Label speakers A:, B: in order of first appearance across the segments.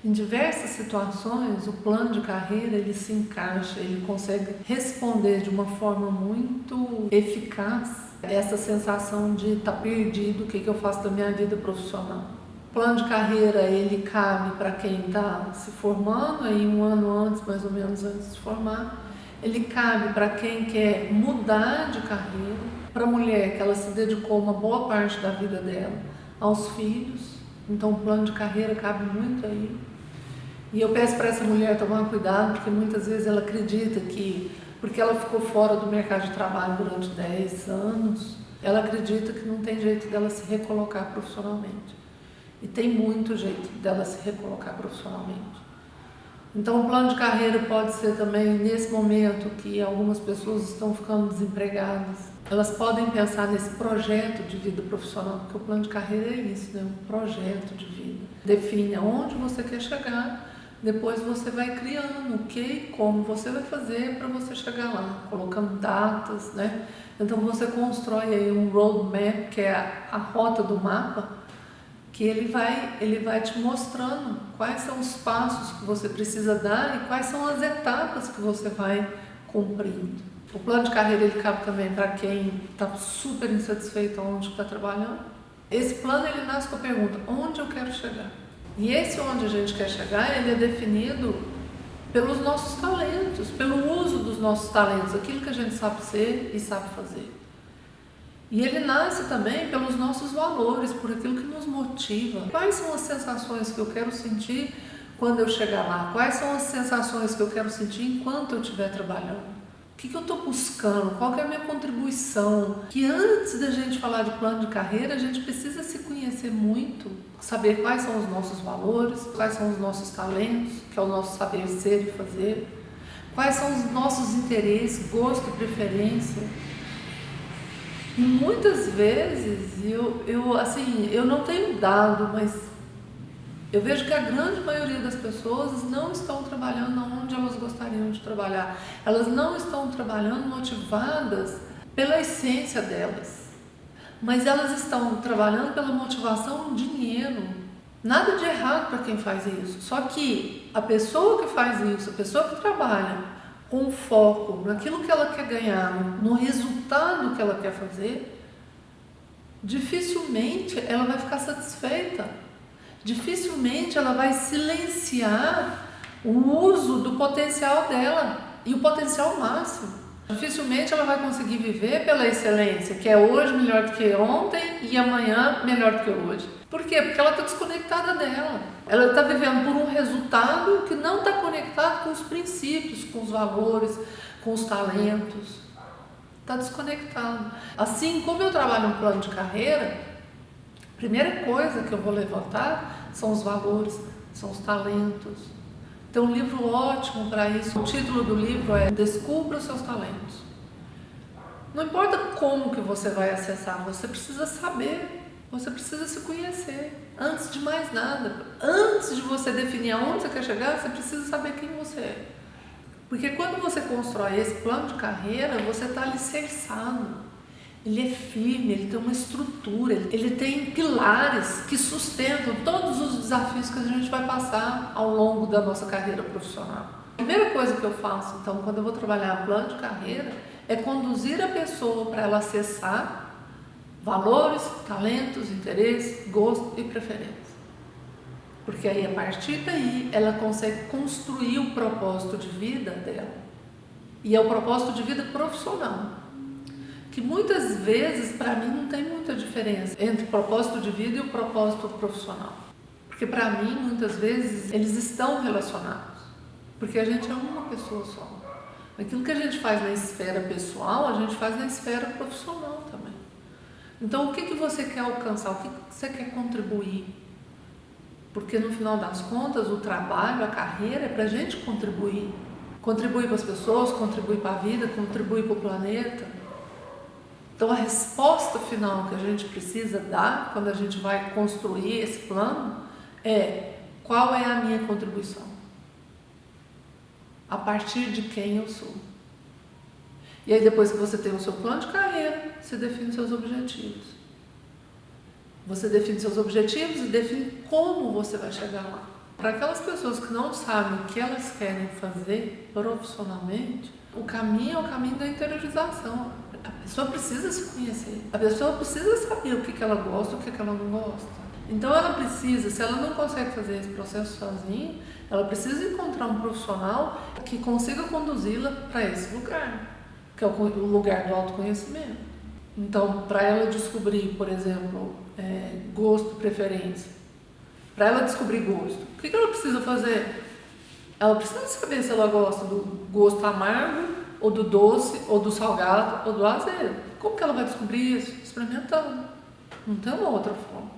A: Em diversas situações, o plano de carreira ele se encaixa, ele consegue responder de uma forma muito eficaz essa sensação de estar perdido, o que eu faço da minha vida profissional. O plano de carreira ele cabe para quem está se formando, aí um ano antes, mais ou menos antes de se formar. Ele cabe para quem quer mudar de carreira, para a mulher que ela se dedicou uma boa parte da vida dela aos filhos. Então o plano de carreira cabe muito aí. E eu peço para essa mulher tomar cuidado, porque muitas vezes ela acredita que, porque ela ficou fora do mercado de trabalho durante 10 anos, ela acredita que não tem jeito dela se recolocar profissionalmente. E tem muito jeito dela se recolocar profissionalmente. Então o plano de carreira pode ser também, nesse momento que algumas pessoas estão ficando desempregadas, elas podem pensar nesse projeto de vida profissional, porque o plano de carreira é isso, né? Um projeto de vida. Define aonde você quer chegar, depois você vai criando o que e como você vai fazer para você chegar lá, colocando datas, né? Então você constrói aí um roadmap, que é a rota do mapa, que ele vai te mostrando quais são os passos que você precisa dar e quais são as etapas que você vai cumprindo. O plano de carreira ele cabe também para quem está super insatisfeito onde está trabalhando. Esse plano ele nasce com a pergunta, onde eu quero chegar? E esse onde a gente quer chegar, ele é definido pelos nossos talentos, pelo uso dos nossos talentos, aquilo que a gente sabe ser e sabe fazer. E ele nasce também pelos nossos valores, por aquilo que nos motiva. Quais são as sensações que eu quero sentir quando eu chegar lá? Quais são as sensações que eu quero sentir enquanto eu estiver trabalhando? O que eu estou buscando? Qual que é a minha contribuição? Que antes da gente falar de plano de carreira, a gente precisa se conhecer muito, saber quais são os nossos valores, quais são os nossos talentos, que é o nosso saber ser e fazer, quais são os nossos interesses, gosto e preferência. E muitas vezes, eu não tenho dado, mas eu vejo que a grande maioria das pessoas não estão trabalhando onde elas gostariam de trabalhar. Elas não estão trabalhando motivadas pela essência delas, mas elas estão trabalhando pela motivação dinheiro. Nada de errado para quem faz isso, só que a pessoa que faz isso, a pessoa que trabalha com foco naquilo que ela quer ganhar, no resultado que ela quer fazer, dificilmente ela vai ficar satisfeita. Dificilmente ela vai silenciar o uso do potencial dela e o potencial máximo. Dificilmente ela vai conseguir viver pela excelência, que é hoje melhor do que ontem e amanhã melhor do que hoje. Por quê? Porque ela está desconectada dela. Ela está vivendo por um resultado que não está conectado com os princípios, com os valores, com os talentos. Está desconectado. Assim como eu trabalho um plano de carreira, a primeira coisa que eu vou levantar são os valores, são os talentos. Tem um livro ótimo para isso. O título do livro é Descubra os seus talentos. Não importa como que você vai acessar, você precisa saber, você precisa se conhecer. Antes de mais nada, antes de você definir aonde você quer chegar, você precisa saber quem você é. Porque quando você constrói esse plano de carreira, você está alicerçado. Ele é firme, ele tem uma estrutura, ele tem pilares que sustentam todos os desafios que a gente vai passar ao longo da nossa carreira profissional. A primeira coisa que eu faço, então, quando eu vou trabalhar plano de carreira, é conduzir a pessoa para ela acessar valores, talentos, interesses, gosto e preferência. Porque aí, a partir daí, ela consegue construir o propósito de vida dela. E é o propósito de vida profissional. Que muitas vezes, para mim, não tem muita diferença entre o propósito de vida e o propósito profissional. Porque para mim, muitas vezes, eles estão relacionados. Porque a gente é uma pessoa só. Aquilo que a gente faz na esfera pessoal, a gente faz na esfera profissional também. Então, o que você quer alcançar? O que você quer contribuir? Porque no final das contas, o trabalho, a carreira é para a gente contribuir. Contribuir para as pessoas, contribuir para a vida, contribuir para o planeta. Então a resposta final que a gente precisa dar quando a gente vai construir esse plano é: qual é a minha contribuição? A partir de quem eu sou? E aí depois que você tem o seu plano de carreira, você define seus objetivos. Você define seus objetivos e define como você vai chegar lá. Para aquelas pessoas que não sabem o que elas querem fazer profissionalmente, o caminho é o caminho da interiorização. A pessoa precisa se conhecer, a pessoa precisa saber o que ela gosta e o que ela não gosta. Então ela precisa, se ela não consegue fazer esse processo sozinha, ela precisa encontrar um profissional que consiga conduzi-la para esse lugar, que é o lugar do autoconhecimento. Então, para ela descobrir, por exemplo, gosto, preferência, para ela descobrir gosto, o que ela precisa fazer? Ela precisa saber se ela gosta do gosto amargo, ou do doce, ou do salgado, ou do azedo. Como que ela vai descobrir isso? Experimentando. Não tem uma outra forma.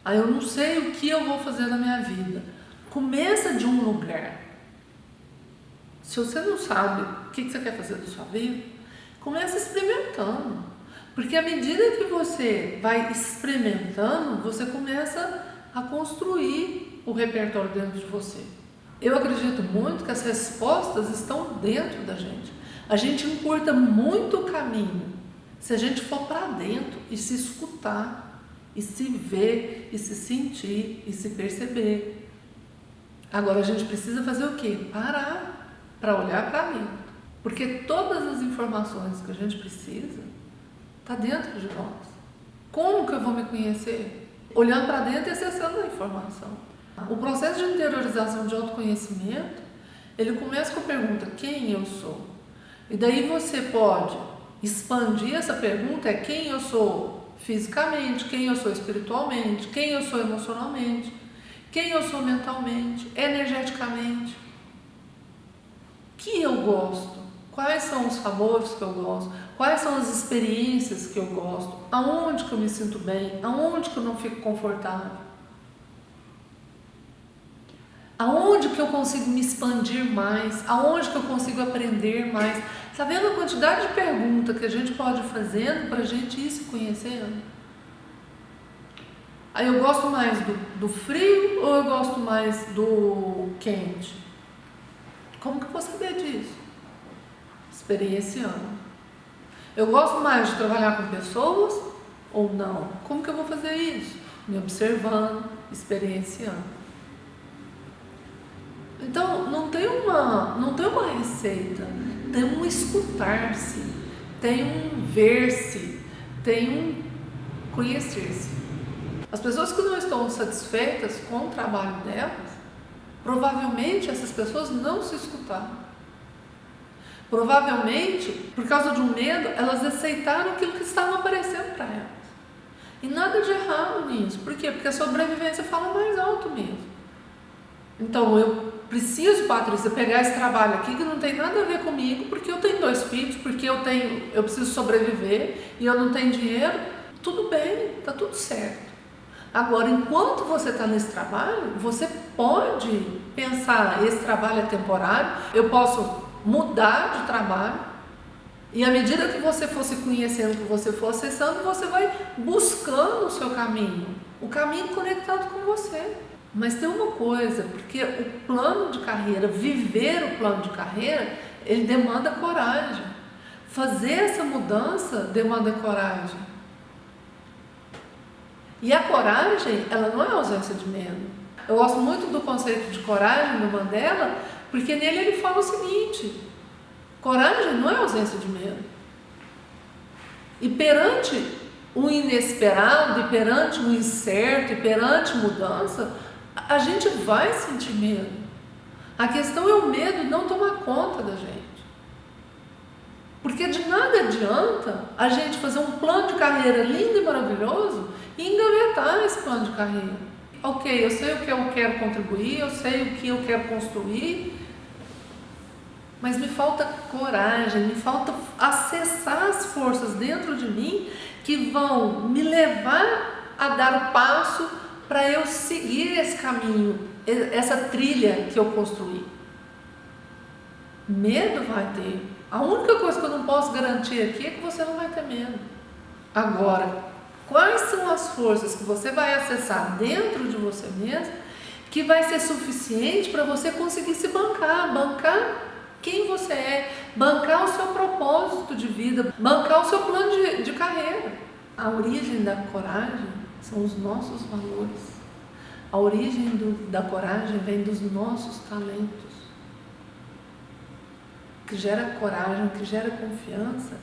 A: Aí eu não sei o que eu vou fazer na minha vida. Começa de um lugar. Se você não sabe o que você quer fazer da sua vida, começa experimentando. Porque à medida que você vai experimentando, você começa a construir o repertório dentro de você. Eu acredito muito que as respostas estão dentro da gente. A gente encurta muito o caminho se a gente for para dentro e se escutar, e se ver, e se sentir, e se perceber. Agora a gente precisa fazer o quê? Parar para olhar para dentro. Porque todas as informações que a gente precisa está dentro de nós. Como que eu vou me conhecer? Olhando para dentro e acessando a informação. O processo de interiorização de autoconhecimento, ele começa com a pergunta, quem eu sou? E daí você pode expandir essa pergunta, quem eu sou fisicamente, quem eu sou espiritualmente, quem eu sou emocionalmente, quem eu sou mentalmente, energeticamente. O que eu gosto? Quais são os sabores que eu gosto? Quais são as experiências que eu gosto? Aonde que eu me sinto bem? Aonde que eu não fico confortável? Aonde que eu consigo me expandir mais? Aonde que eu consigo aprender mais? Está vendo a quantidade de perguntas que a gente pode ir fazendo para a gente ir se conhecendo? Aí eu gosto mais do frio ou eu gosto mais do quente? Como que eu vou saber disso? Experienciando. Eu gosto mais de trabalhar com pessoas ou não? Como que eu vou fazer isso? Me observando, experienciando. Então, não tem uma receita, tem um escutar-se, tem um ver-se, tem um conhecer-se. As pessoas que não estão satisfeitas com o trabalho delas, provavelmente essas pessoas não se escutaram. Provavelmente, por causa de um medo, elas aceitaram aquilo que estava aparecendo para elas. E nada de errado nisso. Por quê? Porque a sobrevivência fala mais alto mesmo. Então, eu preciso, Patrícia, pegar esse trabalho aqui que não tem nada a ver comigo, porque eu tenho 2 filhos, porque eu preciso sobreviver e eu não tenho dinheiro. Tudo bem, tá tudo certo. Agora, enquanto você está nesse trabalho, você pode pensar, esse trabalho é temporário, eu posso mudar de trabalho, e à medida que você for se conhecendo, que você for acessando, você vai buscando o seu caminho, o caminho conectado com você. Mas tem uma coisa, porque o plano de carreira, viver o plano de carreira, ele demanda coragem. Fazer essa mudança demanda coragem. E a coragem, ela não é ausência de medo. Eu gosto muito do conceito de coragem do Mandela, porque nele ele fala o seguinte, coragem não é ausência de medo. E perante o inesperado, e perante o incerto, e perante mudança, a gente vai sentir medo. A questão é o medo não tomar conta da gente. Porque de nada adianta a gente fazer um plano de carreira lindo e maravilhoso e engavetar esse plano de carreira. Ok, eu sei o que eu quero contribuir, eu sei o que eu quero construir, mas me falta coragem, me falta acessar as forças dentro de mim que vão me levar a dar o passo para eu seguir esse caminho, essa trilha que eu construí. Medo vai ter. A única coisa que eu não posso garantir aqui é que você não vai ter medo. Agora, quais são as forças que você vai acessar dentro de você mesmo que vai ser suficiente para você conseguir se bancar quem você é, bancar o seu propósito de vida, bancar o seu plano de carreira. A origem da coragem são os nossos valores. A origem da coragem vem dos nossos talentos. O que gera coragem, o que gera confiança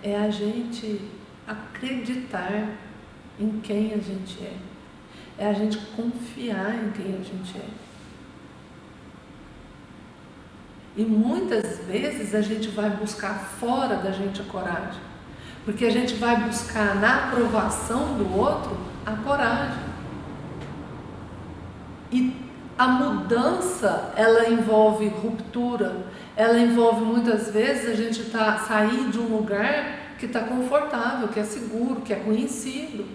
A: é a gente acreditar em quem a gente é. É a gente confiar em quem a gente é. E muitas vezes a gente vai buscar fora da gente a coragem, porque a gente vai buscar na aprovação do outro a coragem. E a mudança, ela envolve ruptura, ela envolve muitas vezes a gente sair de um lugar que está confortável, que é seguro, que é conhecido,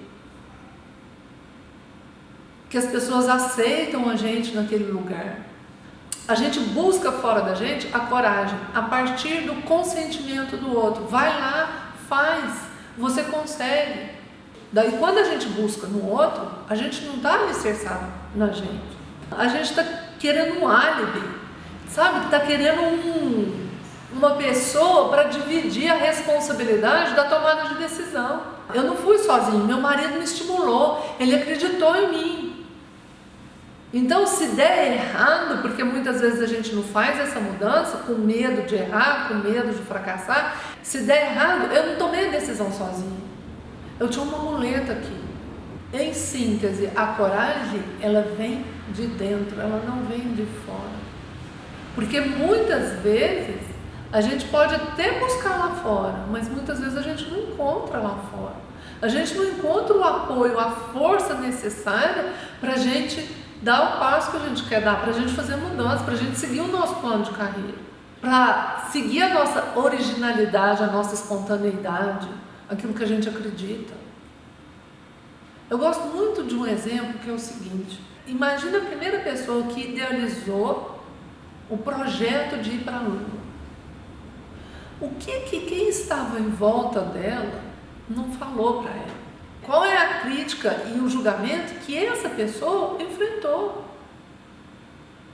A: que as pessoas aceitam a gente naquele lugar. A gente busca fora da gente a coragem, a partir do consentimento do outro. Vai lá, faz, você consegue. Daí quando a gente busca no outro, a gente não está alicerçado na gente. A gente está querendo um álibi, sabe? Está querendo uma pessoa para dividir a responsabilidade da tomada de decisão. Eu não fui sozinho, meu marido me estimulou, ele acreditou em mim. Então, se der errado, porque muitas vezes a gente não faz essa mudança com medo de errar, com medo de fracassar, se der errado, eu não tomei a decisão sozinha. Eu tinha uma muleta aqui. Em síntese, a coragem, ela vem de dentro, ela não vem de fora. Porque muitas vezes a gente pode até buscar lá fora, mas muitas vezes a gente não encontra lá fora. A gente não encontra o apoio, a força necessária para a gente dar o passo que a gente quer dar, para a gente fazer mudança, para a gente seguir o nosso plano de carreira, para seguir a nossa originalidade, a nossa espontaneidade, aquilo que a gente acredita. Eu gosto muito de um exemplo que é o seguinte: imagina a primeira pessoa que idealizou o projeto de ir para a Lua. O que quem estava em volta dela não falou para ela? Qual é a crítica e o julgamento que essa pessoa enfrentou?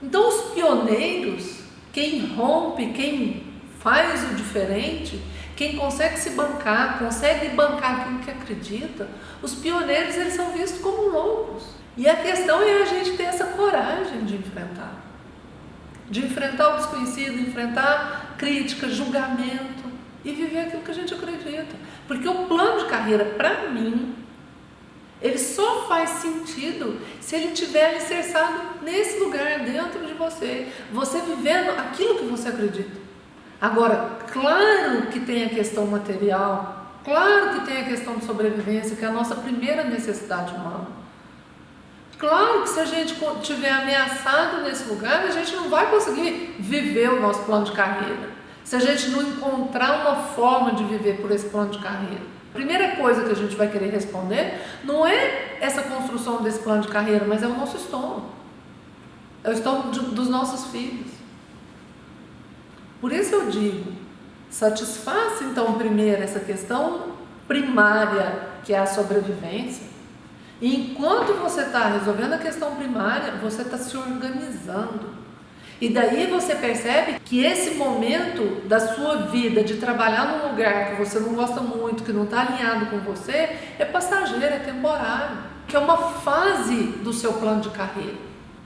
A: Então, os pioneiros, quem rompe, quem faz o diferente, quem consegue se bancar, consegue bancar aquilo que acredita, os pioneiros, eles são vistos como loucos. E a questão é a gente ter essa coragem de enfrentar o desconhecido, enfrentar crítica, julgamento e viver aquilo que a gente acredita. Porque o plano de carreira, para mim, ele só faz sentido se ele estiver alicerçado nesse lugar dentro de você, você vivendo aquilo que você acredita. Agora, claro que tem a questão material, claro que tem a questão de sobrevivência, que é a nossa primeira necessidade humana. Claro que se a gente estiver ameaçado nesse lugar, a gente não vai conseguir viver o nosso plano de carreira, se a gente não encontrar uma forma de viver por esse plano de carreira. A primeira coisa que a gente vai querer responder não é essa construção desse plano de carreira, mas é o nosso estômago. É o estômago dos nossos filhos. Por isso eu digo, satisfaça então primeiro essa questão primária, que é a sobrevivência. E enquanto você está resolvendo a questão primária, você está se organizando. E daí você percebe que esse momento da sua vida de trabalhar num lugar que você não gosta muito, que não está alinhado com você, é passageiro, é temporário, que é uma fase do seu plano de carreira.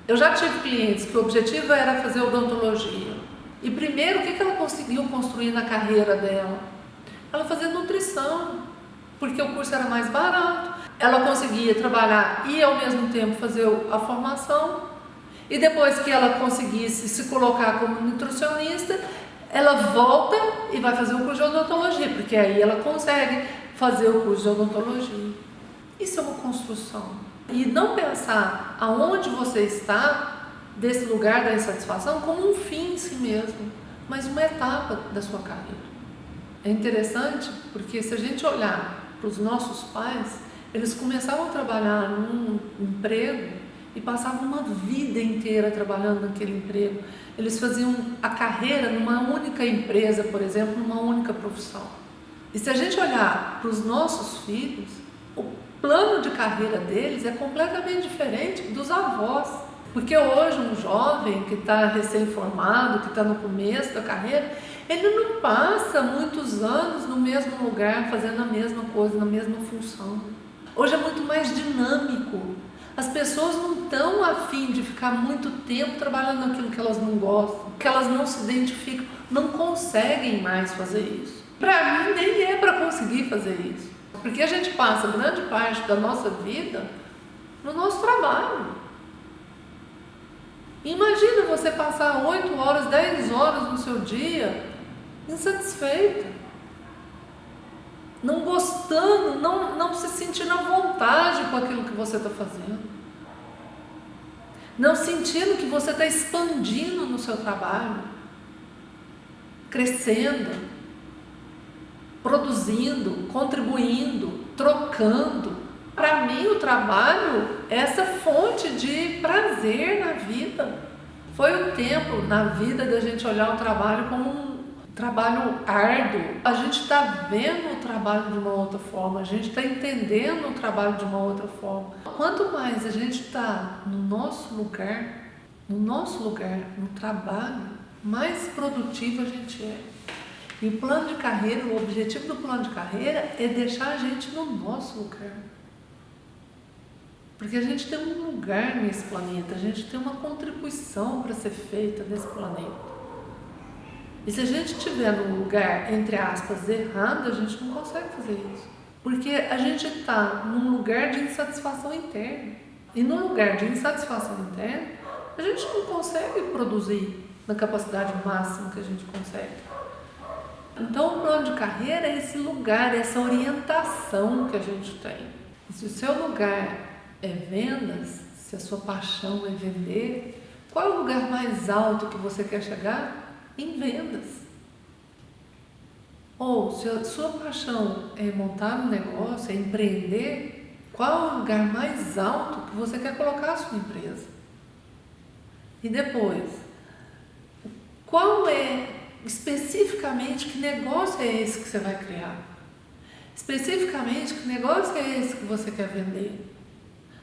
A: Eu já tive clientes que o objetivo era fazer odontologia. E primeiro, o que ela conseguiu construir na carreira dela? Ela fazia nutrição, porque o curso era mais barato. Ela conseguia trabalhar e ao mesmo tempo fazer a formação. E depois que ela conseguisse se colocar como nutricionista, ela volta e vai fazer o curso de odontologia, porque aí ela consegue fazer o curso de odontologia. Isso é uma construção. E não pensar aonde você está, desse lugar da insatisfação, como um fim em si mesmo, mas uma etapa da sua carreira. É interessante porque se a gente olhar para os nossos pais, eles começavam a trabalhar num emprego e passavam uma vida inteira trabalhando naquele emprego. Eles faziam a carreira numa única empresa, por exemplo, numa única profissão. E se a gente olhar para os nossos filhos, o plano de carreira deles é completamente diferente dos avós. Porque hoje um jovem que está recém-formado, que está no começo da carreira, ele não passa muitos anos no mesmo lugar, fazendo a mesma coisa, na mesma função. Hoje é muito mais dinâmico. As pessoas não estão afim de ficar muito tempo trabalhando naquilo que elas não gostam, que elas não se identificam, não conseguem mais fazer isso. Para mim, nem é para conseguir fazer isso, porque a gente passa grande parte da nossa vida no nosso trabalho. Imagina você passar 8 horas, 10 horas no seu dia insatisfeita, não gostando, não se sentindo à vontade com aquilo que você está fazendo, não sentindo que você está expandindo no seu trabalho, crescendo, produzindo, contribuindo, trocando. Para mim, o trabalho é essa fonte de prazer na vida. Foi o tempo na vida da gente olhar o trabalho como um trabalho árduo. A gente está vendo o trabalho de uma outra forma, a gente está entendendo o trabalho de uma outra forma. Quanto mais a gente está no nosso lugar, no trabalho, mais produtivo a gente é. E o plano de carreira, o objetivo do plano de carreira é deixar a gente no nosso lugar. Porque a gente tem um lugar nesse planeta, a gente tem uma contribuição para ser feita nesse planeta. E se a gente estiver num lugar, entre aspas, errado, a gente não consegue fazer isso. Porque a gente está num lugar de insatisfação interna. E num lugar de insatisfação interna, a gente não consegue produzir na capacidade máxima que a gente consegue. Então o plano de carreira é esse lugar, essa orientação que a gente tem. E se o seu lugar é vendas, se a sua paixão é vender, qual é o lugar mais alto que você quer chegar? Em vendas. Ou se a sua paixão é montar um negócio, é empreender, qual é o lugar mais alto que você quer colocar a sua empresa? E depois, qual é especificamente que negócio é esse que você vai criar? Especificamente que negócio é esse que você quer vender?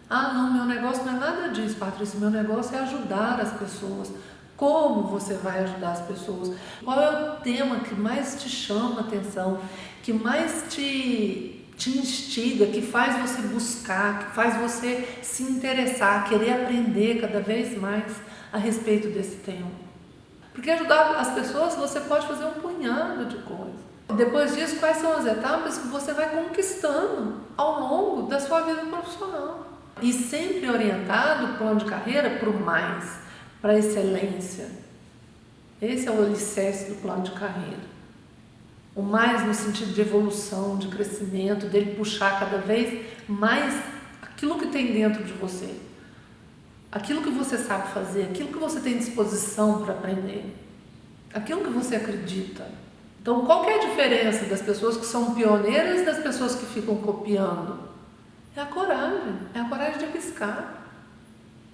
A: Ah, não, meu negócio não é nada disso, Patrícia, meu negócio é ajudar as pessoas. Como você vai ajudar as pessoas? Qual é o tema que mais te chama a atenção, que mais te instiga, que faz você buscar, que faz você se interessar, querer aprender cada vez mais a respeito desse tema? Porque ajudar as pessoas você pode fazer um punhado de coisas. Depois disso, quais são as etapas que você vai conquistando ao longo da sua vida profissional? E sempre orientado o plano de carreira para o mais, para a excelência. Esse é o alicerce do plano de carreira. O mais no sentido de evolução, de crescimento, dele puxar cada vez mais aquilo que tem dentro de você. Aquilo que você sabe fazer, aquilo que você tem disposição para aprender. Aquilo que você acredita. Então, qual que é a diferença das pessoas que são pioneiras e das pessoas que ficam copiando? É a coragem de arriscar.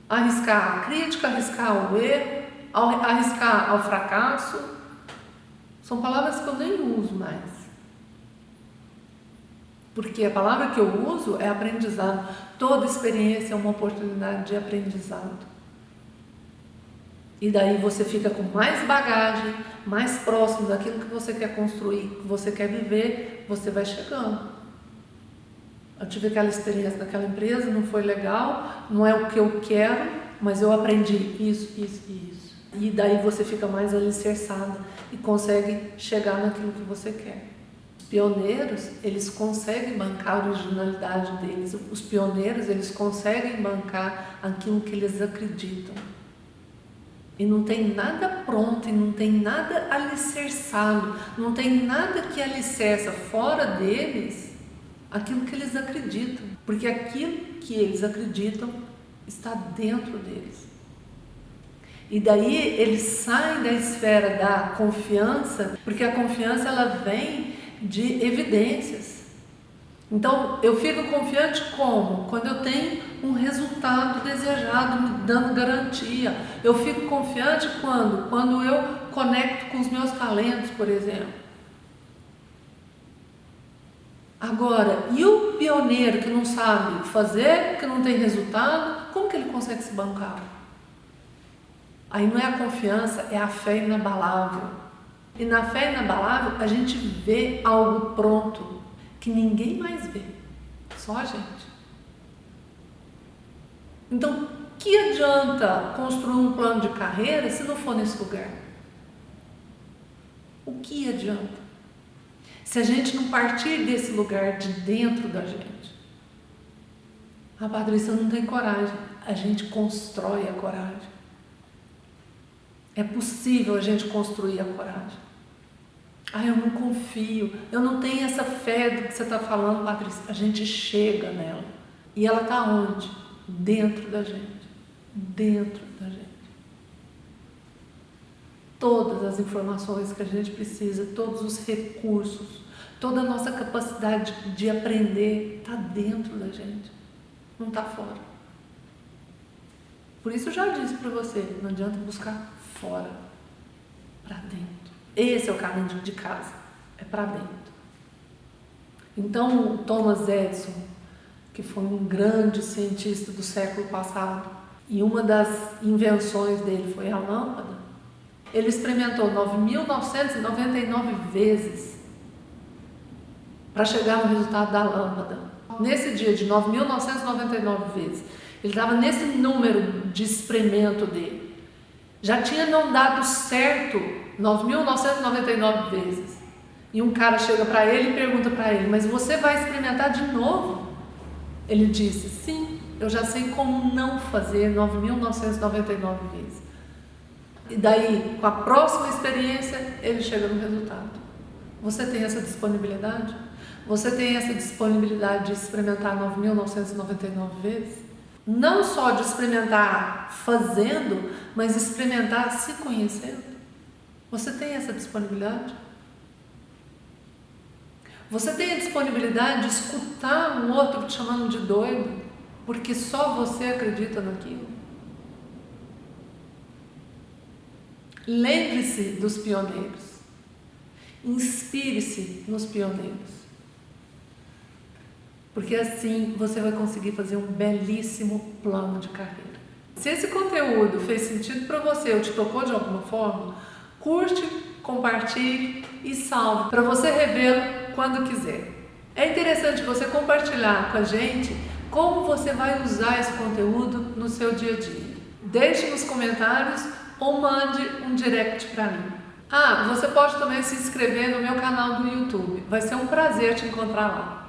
A: Arriscar a crítica, arriscar o erro, arriscar ao fracasso. São palavras que eu nem uso mais. Porque a palavra que eu uso é aprendizado. Toda experiência é uma oportunidade de aprendizado. E daí você fica com mais bagagem, mais próximo daquilo que você quer construir, que você quer viver, você vai chegando. Eu tive aquela experiência naquela empresa, não foi legal, não é o que eu quero, mas eu aprendi isso. E daí você fica mais alicerçada e consegue chegar naquilo que você quer. Os pioneiros, eles conseguem bancar a originalidade deles. Os pioneiros, eles conseguem bancar aquilo que eles acreditam. E não tem nada pronto, e não tem nada alicerçado, não tem nada que alicerça fora deles aquilo que eles acreditam, porque aquilo que eles acreditam está dentro deles. E daí eles saem da esfera da confiança, porque a confiança ela vem de evidências. Então eu fico confiante como? Quando eu tenho um resultado desejado me dando garantia. Eu fico confiante quando eu conecto com os meus talentos, por exemplo. Agora, e o pioneiro que não sabe fazer, que não tem resultado, como que ele consegue se bancar? Aí não é a confiança, é a fé inabalável. E na fé inabalável a gente vê algo pronto que ninguém mais vê, só a gente. Então, que adianta construir um plano de carreira se não for nesse lugar? O que adianta? Se a gente não partir desse lugar de dentro da gente. A Patrícia não tem coragem. A gente constrói a coragem. É possível a gente construir a coragem. Eu não confio, eu não tenho essa fé do que você está falando, Patrícia. A gente chega nela. E ela está onde? Dentro da gente. Dentro da gente. Todas as informações que a gente precisa, todos os recursos, toda a nossa capacidade de aprender está dentro da gente, não está fora. Por isso eu já disse para você, não adianta buscar fora, para dentro. Esse é o caminho de casa, é para dentro. Então, o Thomas Edison, que foi um grande cientista do século passado, e uma das invenções dele foi a lâmpada, ele experimentou 9.999 vezes para chegar no resultado da lâmpada. Nesse dia de 9.999 vezes, ele estava nesse número de experimento dele. Já tinha não dado certo 9.999 vezes. E um cara chega para ele e pergunta para ele, mas você vai experimentar de novo? Ele disse, sim, eu já sei como não fazer 9.999 vezes. E daí, com a próxima experiência, ele chega no resultado. Você tem essa disponibilidade? Você tem essa disponibilidade de experimentar 9.999 vezes? Não só de experimentar fazendo, mas experimentar se conhecendo. Você tem essa disponibilidade? Você tem a disponibilidade de escutar um outro te chamando de doido, porque só você acredita naquilo? Lembre-se dos pioneiros. Inspire-se nos pioneiros. Porque assim você vai conseguir fazer um belíssimo plano de carreira. Se esse conteúdo fez sentido para você ou te tocou de alguma forma, curte, compartilhe e salve para você revê-lo quando quiser. É interessante você compartilhar com a gente como você vai usar esse conteúdo no seu dia a dia. Deixe nos comentários ou mande um direct para mim. Você pode também se inscrever no meu canal do YouTube. Vai ser um prazer te encontrar lá.